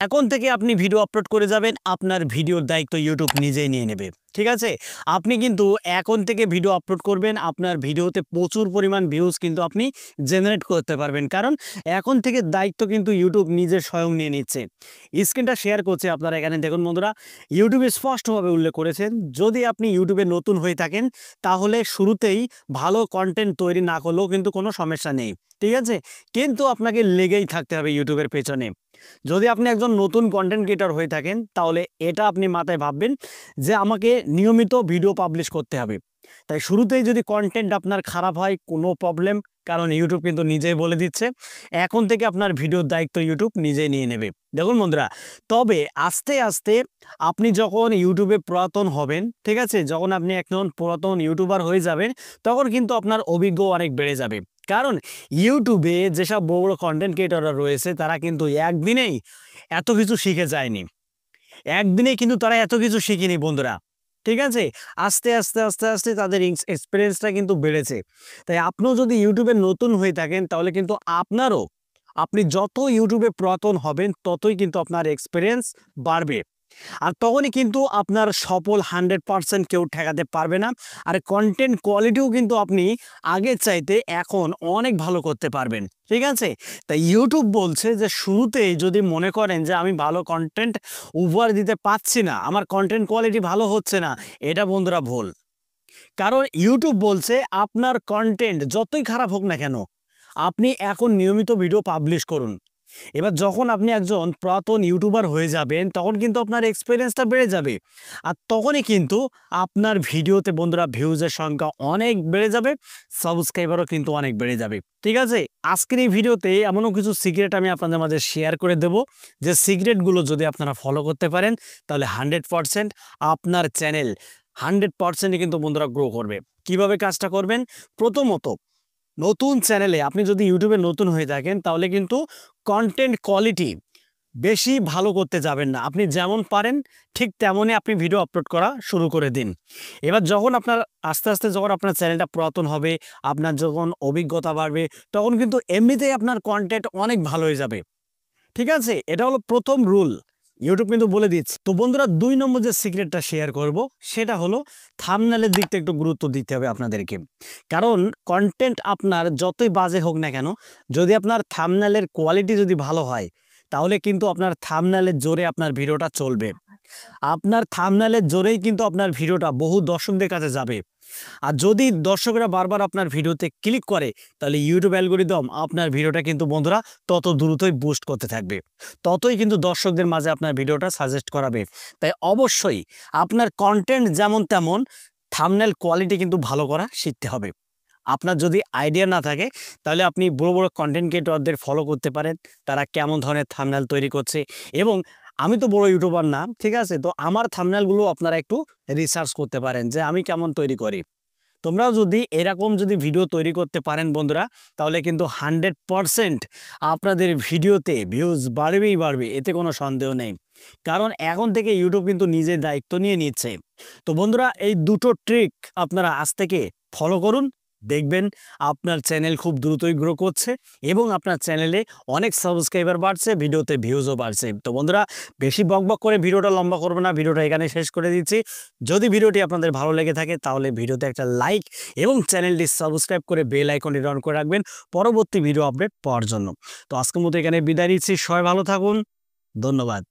এখন থেকে আপনি ভিডিও আপলোড করে যাবেন, আপনার ভিডিওর দায়িত্ব ইউটিউব নিজেই নিয়ে নেবে। ঠিক আছে, আপনি কিন্তু এখন থেকে ভিডিও আপলোড করবেন, আপনার ভিডিওতে প্রচুর পরিমাণ ভিউজ কিন্তু আপনি জেনারেট করতে পারবেন, কারণ এখন থেকে দায়িত্ব কিন্তু ইউটিউব নিজে স্বয়ং নিয়ে নিচ্ছে। স্ক্রিনটা শেয়ার করছে, আপনারা এখানে দেখুন বন্ধুরা, ইউটিউবে স্পষ্টভাবে উল্লেখ করেছেন যদি আপনি ইউটিউবে নতুন হয়ে থাকেন তাহলে শুরুতেই ভালো কন্টেন্ট তৈরি না করলেও কিন্তু কোনো সমস্যা নেই। ঠিক আছে, কিন্তু আপনাকে লেগেই থাকতে হবে ইউটিউবের পেছনে। যদি আপনি একজন নতুন কন্টেন্ট ক্রিয়েটর হয়ে থাকেন তাহলে এটা আপনি মাথায় ভাববেন যে আমাকে নিয়মিত ভিডিও পাবলিশ করতে হবে। তাই শুরুতেই যদি কন্টেন্ট আপনার খারাপ হয় কোনো প্রবলেম, কারণ ইউটিউব কিন্তু নিজেই বলে দিচ্ছে এখন থেকে আপনার ভিডিওর দায়িত্ব ইউটিউব নিজেই নিয়ে নেবে। দেখুন বন্ধুরা, তবে আস্তে আস্তে আপনি যখন ইউটিউবে পুরাতন হবেন, ঠিক আছে, যখন আপনি একজন পুরাতন ইউটিউবার হয়ে যাবেন তখন কিন্তু আপনার অভিজ্ঞ অনেক বেড়ে যাবে। কারণ ইউটিউবে যেসব বড় বড় কন্টেন্ট ক্রিয়েটররা রয়েছে তারা কিন্তু একদিনেই এত কিছু শিখে যায়নি, একদিনেই কিন্তু তারা এত কিছু শিখিনি বন্ধুরা। ঠিক আছে, আস্তে আস্তে আস্তে আস্তে তাদের এক্সপিরিয়েন্সটা কিন্তু বেড়েছে। তাই আপনিও যদি ইউটিউবে নতুন হয়ে থাকেন তাহলে কিন্তু আপনি যত ইউটিউবে পুরাতন হবেন ততই কিন্তু আপনার এক্সপিরিয়েন্স বাড়বে। আর তখনই কিন্তু আপনার সফল 100% কেউ ঠেকাতে পারবে না। আর কন্টেন্ট কোয়ালিটিও কিন্তু আপনি আগের চাইতে এখন অনেক ভালো করতে পারবেন। ঠিক আছে, তাই ইউটিউব বলছে যে শুরুতেই যদি মনে করেন যে আমি ভালো কন্টেন্ট উপহার দিতে পারছি না, আমার কন্টেন্ট কোয়ালিটি ভালো হচ্ছে না, এটা বন্ধুরা ভুল। কারণ ইউটিউব বলছে আপনার কন্টেন্ট যতই খারাপ হোক না কেন আপনি এখন নিয়মিত ভিডিও পাবলিশ করুন। এবার যখন আপনি একজন পুরাতন ইউটিউবার হয়ে যাবেন তখন কিন্তু আপনার এক্সপিরিয়েন্সটা বেড়ে যাবে, আর তখনই কিন্তু আপনার ভিডিওতে বন্ধুরা ভিউজের সংখ্যা অনেক বেড়ে যাবে, সাবস্ক্রাইবারও কিন্তু অনেক বেড়ে যাবে। ঠিক আছে, আজকের এই ভিডিওতে এমনও কিছু সিক্রেট আমি আপনাদের মাঝে শেয়ার করে দেব, যে সিক্রেটগুলো যদি আপনারা ফলো করতে পারেন তাহলে 100% আপনার চ্যানেল 100% কিন্তু বন্ধুরা গ্রো করবে। কিভাবে কাজটা করবেন? প্রথমত, নতুন চ্যানেলে আপনি যদি ইউটিউবে নতুন হয়ে থাকেন তাহলে কিন্তু কন্টেন্ট কোয়ালিটি বেশি ভালো করতে যাবেন না, আপনি যেমন পারেন ঠিক তেমনই আপনি ভিডিও আপলোড করা শুরু করে দিন। এবার যখন আপনার আস্তে আস্তে যখন আপনার চ্যানেলটা পুরাতন হবে, আপনার যখন অভিজ্ঞতা বাড়বে, তখন কিন্তু এমনিতেই আপনার কন্টেন্ট অনেক ভালো হয়ে যাবে। ঠিক আছে, এটা হলো প্রথম রুল, ইউটিউব কিন্তু বলে দিচ্ছে। তো বন্ধুরা, 2 নম্বর যে সিক্রেটটা শেয়ার করব সেটা হলো থাম্বনেলের দিকটা একটু গুরুত্ব দিতে হবে আপনাদেরকে। কারণ কন্টেন্ট আপনার যতই বাজে হোক না কেন, যদি আপনার থাম্বনেলের কোয়ালিটি যদি ভালো হয় তাহলে কিন্তু আপনার থাম্বনেলের জোরে আপনার ভিডিওটা চলবে, আপনার থাম্বনেলের জোরেই কিন্তু আপনার ভিডিওটা বহু দর্শকদের কাছে যাবে। আর যদি দর্শকরা বারবার আপনার ভিডিওতে ক্লিক করে তাহলে ইউটিউব অ্যালগরিদম আপনার ভিডিওটা কিন্তু বন্ধুরা তত দ্রুতই বুস্ট করতে থাকবে, ততই কিন্তু দর্শকদের মাঝে আপনার ভিডিওটা সাজেস্ট করাবে। তাই অবশ্যই আপনার কন্টেন্ট যেমন তেমন থাম্বনেল কোয়ালিটি কিন্তু ভালো করা শিখতে হবে। আপনার যদি আইডিয়া না থাকে তাহলে আপনি বড় বড় কন্টেন্ট ক্রিয়েটরদের ফলো করতে পারেন, তারা কেমন ধরনের থাম্বনেল তৈরি করছে। এবং আমি তো বড় ইউটিউবার না, ঠিক আছে, তো আমার থাম্বনেলগুলো আপনারা একটু রিসার্চ করতে পারেন যে আমি কেমন তৈরি করি। তোমরাও যদি এরকম যদি ভিডিও তৈরি করতে পারেন বন্ধুরা তাহলে কিন্তু 100% আপনাদের ভিডিওতে ভিউজ বাড়বেই বাড়বে, এতে কোনো সন্দেহ নেই। কারণ এখন থেকে ইউটিউব কিন্তু নিজের দায়িত্ব নিয়ে নিচ্ছে। তো বন্ধুরা, এই দুটো ট্রিক আপনারা আজ থেকে ফলো করুন, দেখবেন আপনার চ্যানেল খুব দ্রুতই গ্রো করছে এবং আপনার চ্যানেলে অনেক সাবস্ক্রাইবার বাড়ছে, ভিডিওতে ভিউজও বাড়ছে। তো বন্ধুরা, বেশি বকবক করে ভিডিওটা লম্বা করবো না, ভিডিওটা এখানে শেষ করে দিচ্ছি। যদি ভিডিওটি আপনাদের ভালো লেগে থাকে তাহলে ভিডিওতে একটা লাইক এবং চ্যানেলটি সাবস্ক্রাইব করে বেল আইকনটি অন করে রাখবেন পরবর্তী ভিডিও আপডেট পাওয়ার জন্য। তো আজকের মতো এখানে বিদায় নিচ্ছি, সবাই ভালো থাকুন, ধন্যবাদ।